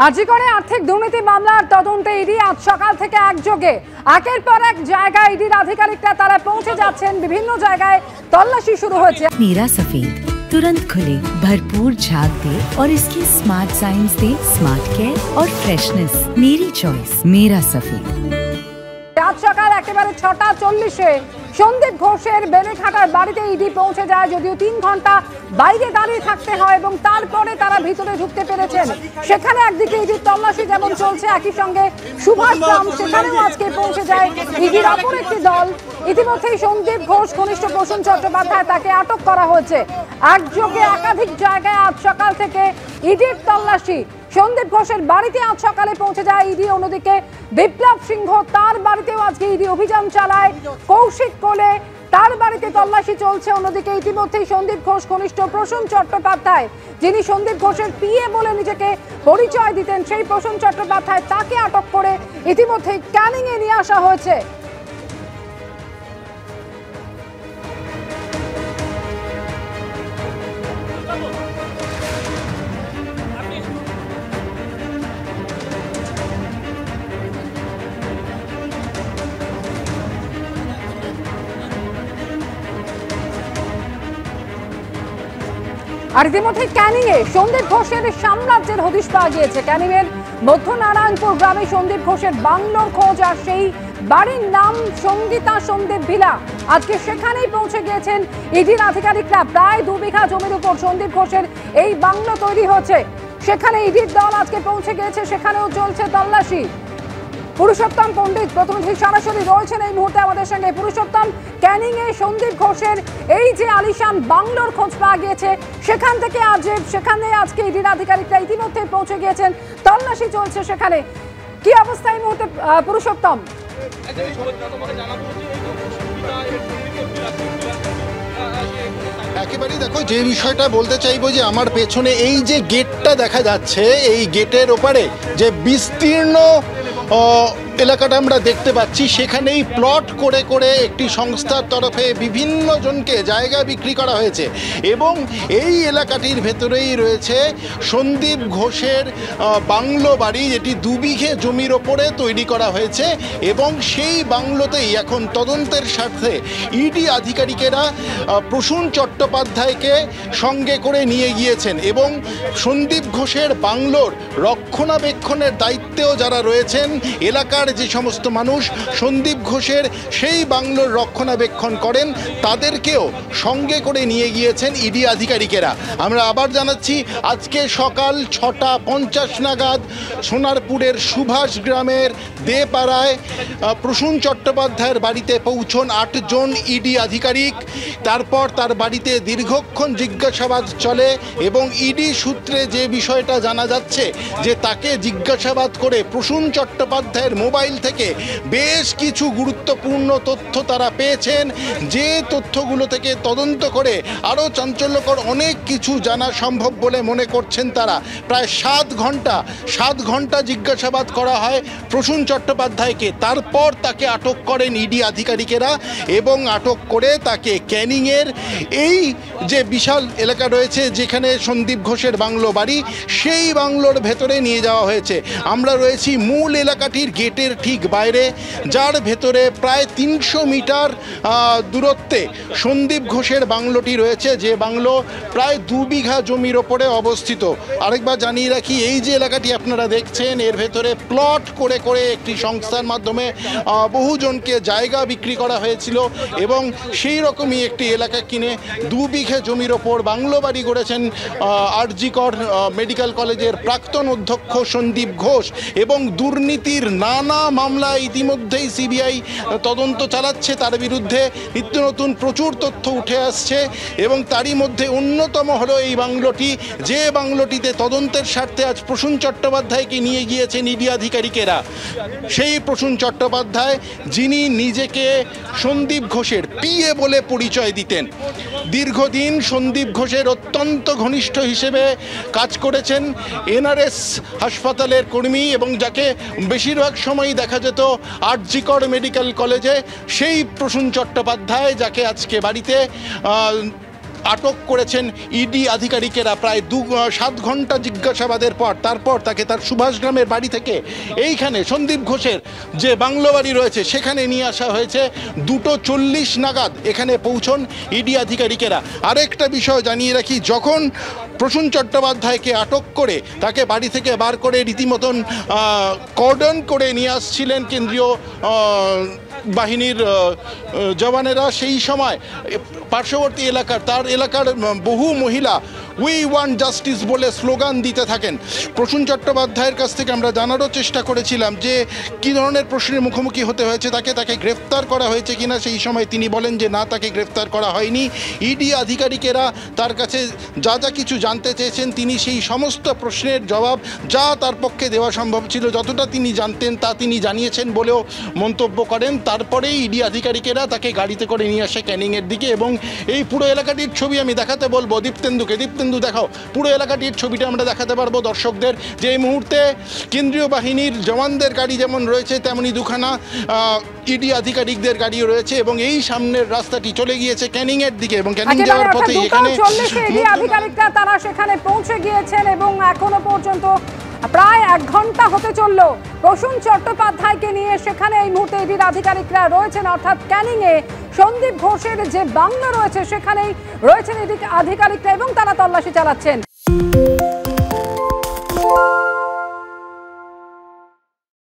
আজিকরে আর্থিক দুর্নীতি মামলার তদন্তে ইডি আজ সকাল থেকে একযোগে একের পর এক জায়গায় ইডির আধিকারিকরা তারা পৌঁছে যাচ্ছেন। বিভিন্ন জায়গায় তল্লাশি শুরু হয়েছে। मीरा सफेद तुरंत खुले, भरपूर झाग दे और इसकी स्मार्ट साइंस दे स्मार्ट केयर और फ्रेशनेस। मेरी चॉइस मेरा सफेद। আজ সকাল একেবারে 6:40-এ সন্দীপ ঘোষের বেলেঘাটার বাড়িতে ইডি পৌঁছে যায়। যদিও 3 ঘন্টা বাইরে দাঁড়িয়ে থাকতে হয় এবং তারপরে তারা ভিতরে ঢুকতে পেরেছেন। সেখানে একদিকে ইডির তল্লাশি যেমন চলছে, একই সঙ্গে সুভাষ গ্রাম সেখানেও আজকে পৌঁছে যায় ইডির অপর একটি দল। ইতিমধ্যেই সন্দীপ ঘোষ ঘনিষ্ঠ প্রসূন চট্টোপাধ্যায় তাকে আটক করা হয়েছে। একযোগে একাধিক জায়গায় আজ সকাল থেকে ইডির তল্লাশি। সন্দীপ ঘোষের বাড়িতে আজ সকালে পৌঁছে যায় ইডি। অন্যদিকে বিপ্লব সিংহ তার বাড়িতেও আজকে ইডি অভিযান চালায়। কৌশিক কোলে তার বাড়িতে তল্লাশি চলছে। অন্যদিকে ইতিমধ্যেই সন্দীপ ঘোষ ঘনিষ্ঠ প্রসূন চট্টোপাধ্যায়, যিনি সন্দীপ ঘোষের পিএ বলে নিজেকে পরিচয় দিতেন, সেই প্রসূন চট্টোপাধ্যায় তাকে আটক করে ইতিমধ্যেই ক্যানিং এ নিয়ে আসা হয়েছে। আর ইতিমধ্যে ক্যানিং এ সন্দীপ ঘোষের সাম্রাজ্যের হদিশ পাওয়া গিয়েছে। ক্যানিং এর মধ্য নারায়ণপুর গ্রামে সন্দীপ ঘোষের বাংলোর খোঁজ, আর সেই বাড়ির নাম সঙ্গীতা সন্দীপ ভিলা। আজকে সেখানেই পৌঁছে গিয়েছেন ইডির আধিকারিকরা। প্রায় 2 বিঘা জমির উপর সন্দীপ ঘোষের এই বাংলো তৈরি হচ্ছে। সেখানে ইডির দল আজকে পৌঁছে গিয়েছে, সেখানেও চলছে তল্লাশি। পুরুষোত্তম পণ্ডিত প্রতিনিধি সরাসরি রয়েছেন এই মুহূর্তে আমাদের সঙ্গে। পুরুষোত্তম, ক্যানিং এ সন্দীপ ঘোষের এই যে আলিশান বাংলোর খোঁজ পাওয়া গিয়েছে, সেখানে আজকে ইডির আধিকারিকরা ইতিমধ্যে পৌঁছে গিয়েছেন, তল্লাশি চলছে সেখানে। কি অবস্থা এই মুহূর্তে পুরুষোত্তম? একেবারেই দেখো, যে বিষয়টা বলতে চাইবো যে আমার পেছনে এই যে গেটটা দেখা যাচ্ছে, এই গেটের ওপারে যে বিস্তীর্ণ এলাকাটা আমরা দেখতে পাচ্ছি, সেখানেই প্লট করে করে একটি সংস্থার তরফে বিভিন্ন জনকে জায়গা বিক্রি করা হয়েছে। এবং এই এলাকাটির ভেতরেই রয়েছে সন্দীপ ঘোষের বাংলো বাড়ি, যেটি 2 বিঘে জমির ওপরে তৈরি করা হয়েছে। এবং সেই বাংলোতেই এখন তদন্তের স্বার্থে ইডি আধিকারিকেরা প্রসূন চট্টোপাধ্যায়কে সঙ্গে করে নিয়ে গিয়েছেন। এবং সন্দীপ ঘোষের বাংলোর রক্ষণাবেক্ষণের দায়িত্বেও যারা রয়েছেন, এলাকার যে সমস্ত মানুষ সন্দীপ ঘোষের সেই বাংলোর রক্ষণাবেক্ষণ করেন, তাদেরকেও সঙ্গে করে নিয়ে গিয়েছেন ইডি আধিকারিকেরা। আমরা আবার জানাচ্ছি, আজকে সকাল 6:50 নাগাদ সোনারপুরের সুভাষ গ্রামের দেপাড়ায় প্রসূন চট্টোপাধ্যায়ের বাড়িতে পৌঁছন 8 জন ইডি আধিকারিক। তারপর তার বাড়িতে দীর্ঘক্ষণ জিজ্ঞাসাবাদ চলে এবং ইডি সূত্রে যে বিষয়টা জানা যাচ্ছে যে তাকে জিজ্ঞাসাবাদ করে প্রসূন চট্টোপাধ্যায়ের মোবাইল থেকে বেশ কিছু গুরুত্বপূর্ণ তথ্য তারা পেয়েছেন, যে তথ্যগুলো থেকে তদন্ত করে আরও চাঞ্চল্যকর অনেক কিছু জানা সম্ভব বলে মনে করছেন তারা। প্রায় 7 ঘন্টা জিজ্ঞাসাবাদ করা হয় প্রসূন চট্টোপাধ্যায়কে। তারপর তাকে আটক করেন ইডি আধিকারিকেরা এবং আটক করে তাকে ক্যানিংয়ের এই যে বিশাল এলাকা রয়েছে যেখানে সন্দীপ ঘোষের বাংলো বাড়ি, সেই বাংলোর ভেতরে নিয়ে যাওয়া হয়েছে। আমরা রয়েছি মূল এলাকাটির গেটের ঠিক বাইরে, যার ভেতরে প্রায় 300 মিটার দূরত্বে সন্দীপ ঘোষের বাংলোটি রয়েছে, যে বাংলো প্রায় 2 বিঘা জমির ওপরে অবস্থিত। আরেকবার জানিয়ে রাখি, এই যে এলাকাটি আপনারা দেখছেন, এর ভেতরে প্লট করে করে একটি সংস্থার মাধ্যমে বহুজনকে জায়গা বিক্রি করা হয়েছিল এবং সেই রকমই একটি এলাকা কিনে 2 বিঘা জমির ওপর বাংলো বাড়ি গড়েছেন আরজি কর মেডিকেল কলেজের প্রাক্তন অধ্যক্ষ সন্দীপ ঘোষ। এবং দুর্নীতির নানা মামলা ইতিমধ্যেই সিবিআই তদন্ত চালাচ্ছে, তার বিরুদ্ধে নিত্য নতুন প্রচুর তথ্য উঠে আসছে। এবং তারই মধ্যে অন্যতম হলো এই বাংলোটি, যে বাংলোটিতে তদন্তের স্বার্থে আজ প্রসূন চট্টোপাধ্যায়কে নিয়ে গিয়েছেন ইডি আধিকারিকেরা। সেই প্রসূন চট্টোপাধ্যায়, যিনি নিজেকে সন্দীপ ঘোষের পিএ বলে পরিচয় দিতেন, দীর্ঘদিন সন্দীপ ঘোষের অত্যন্ত ঘনিষ্ঠ হিসেবে কাজ করেছেন, এনআরএস হাসপাতালের কর্মী, এবং যাকে বেশিরভাগ সময়ই দেখা যেত আরজি কর মেডিকেল কলেজে। সেই প্রসূন চট্টোপাধ্যায়, যাকে আজকে বাড়িতে আটক করেছেন ইডি আধিকারিকেরা প্রায় 7 ঘন্টা জিজ্ঞাসাবাদের পর। তারপর তাকে তার সুভাষগ্রামের বাড়ি থেকে এইখানে সন্দীপ ঘোষের যে বাংলো বাড়ি রয়েছে সেখানে নিয়ে আসা হয়েছে। 2:40 নাগাদ এখানে পৌঁছন ইডি আধিকারিকেরা। আরেকটা বিষয় জানিয়ে রাখি, যখন প্রসূন চট্টোপাধ্যায়কে আটক করে তাকে বাড়ি থেকে বার করে রীতিমতন কর্ডন করে নিয়ে আসছিলেন কেন্দ্রীয় বাহিনীর জওয়ানেরা, সেই সময় পার্শ্ববর্তী তার এলাকার বহু মহিলা উই ওয়ান্ট জাস্টিস বলে স্লোগান দিতে থাকেন। প্রসূন চট্টোপাধ্যায়ের কাছ থেকে আমরা জানারও চেষ্টা করেছিলাম যে কী ধরনের প্রশ্নের মুখোমুখি হতে হয়েছে তাকে গ্রেফতার করা হয়েছে কিনা। সেই সময় তিনি বলেন যে না, তাকে গ্রেফতার করা হয়নি। ইডি আধিকারিকেরা তার কাছে যা যা কিছু জানতে চেয়েছেন তিনি সেই সমস্ত প্রশ্নের জবাব যা তার পক্ষে দেওয়া সম্ভব ছিল, যতটা তিনি জানতেন তা তিনি জানিয়েছেন বলেও মন্তব্য করেন। তারপরেই ইডি আধিকারিকেরা তাকে গাড়িতে করে নিয়ে আসে ক্যানিংয়ের দিকে। এবং এই পুরো এলাকাটির ছবি আমি দেখাতে বলবো দীপ্তেন্দুকে। দীপ্তেন্দু দেখাও পুরো এলাকাটির ছবিটা আমরা দেখাতে পারবো দর্শকদের, যে এই মুহূর্তে কেন্দ্রীয় বাহিনীর জওয়ানদের গাড়ি যেমন রয়েছে তেমনি দুখানা ইডি আধিকারিকদের গাড়িও রয়েছে এবং এই সামনের রাস্তাটি চলে গিয়েছে ক্যানিংয়ের দিকে। এবং ক্যানিং যাওয়ার পথে এখানে ইডি আধিকারিকরা তারা সেখানে পৌঁছে গিয়েছেন এবং এখনো পর্যন্ত প্রায় 1 ঘন্টা হতে চললো প্রসূন চট্টোপাধ্যায়কে নিয়ে সেখানে এই মুহূর্তে ইডির আধিকারিকরা রয়েছেন, অর্থাৎ ক্যানিংয়ে সন্দীপ ঘোষের যে বাংলো রয়েছে সেখানেই রয়েছেন ইডি আধিকারিকরা এবং তারা তল্লাশি চালাচ্ছেন।